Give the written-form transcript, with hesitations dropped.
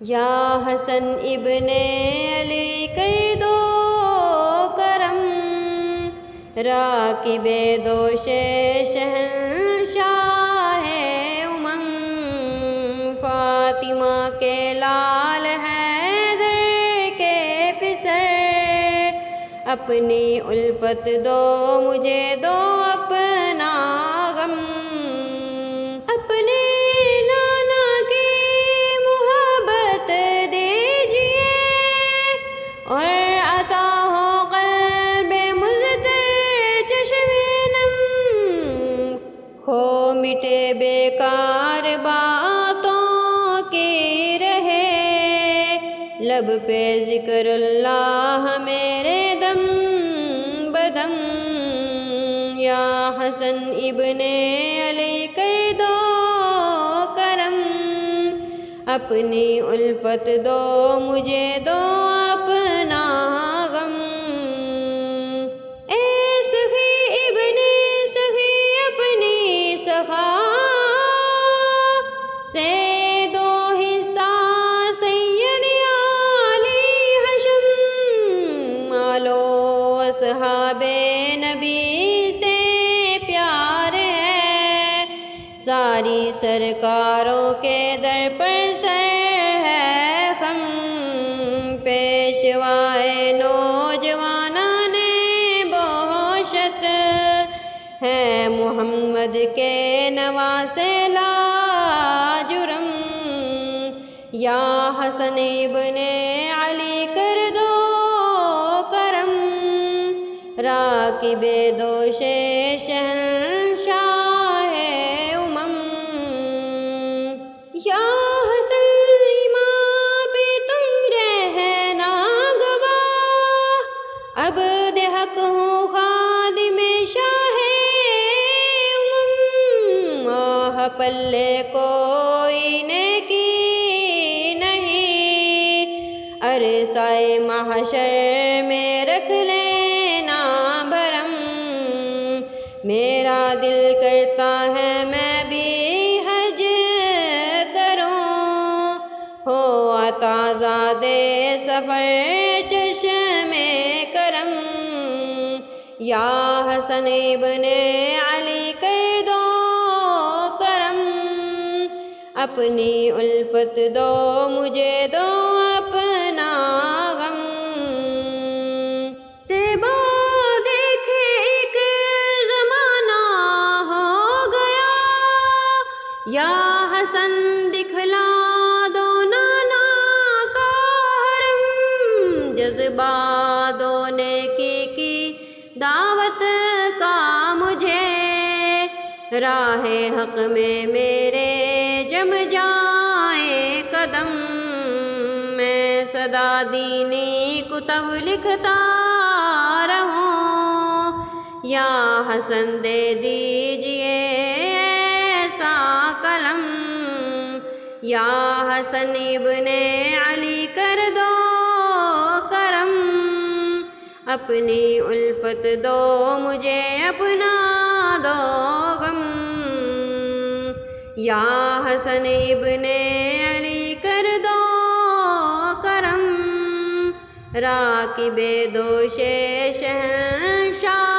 یا حسن ابن علی کر دو کرم، راکب دوش شہنشاہ امم، فاطمہ کے لال حیدر کے پسر، اپنی الفت دو مجھے دو اپنا غم، اپنے لالا کی محبت دیجئے اور عطا ہو قلب مضطر چشم نم، کھو مٹے بیکار باتوں کی رہے، لب پہ ذکر اللہ میرے دم بدم، یا حسن ابن علی کر دو کرم، اپنی الفت دو مجھے دو اپنا غم، اے سخی ابن سخی اپنی سخا سے دو حصہ سید علی حشم، آلو اصحاب نبی سے پیار ہے، ساری سرکاروں کے در پر سر ہے خم، پیشوائے نوجوانان بہشت ہے محمد کے نواسے لا جرم، یا حسن ابن علی کر دو کرم، راکب دوش شہنشاہ امم، یا حسن ایمان پہ تم رہنا گواہ، عبد حق ہوں خادم شاہ امم، آہ پلے کوئی نیکی نہیں، عرصۂ محشر میں رکھ لینا بھرم، میرا دل کرتا ہے میں بھی حج کروں، ہو عطا زادے سفر چشم کرم، یا حسن ابن علی کر دو کرم، اپنی الفت دو مجھے دو اپنا غم، طیبہ دیکھے ایک زمانہ ہو گیا، یا حسن دکھلا دو نانا کا حرم، جذبہ دو نیکی کی دعوت کا مجھے، راہ حق میں میرے جم جائیں قدم، میں صدا دینی کتب لکھتا رہوں، یا حسن دے دیجئے ایسا قلم، یا حسن ابن علی کر دو کرم، اپنی الفت دو مجھے اپنا دو غم، یا حسن ابن علی کر دو کرم، راکب دوش شہنشاہ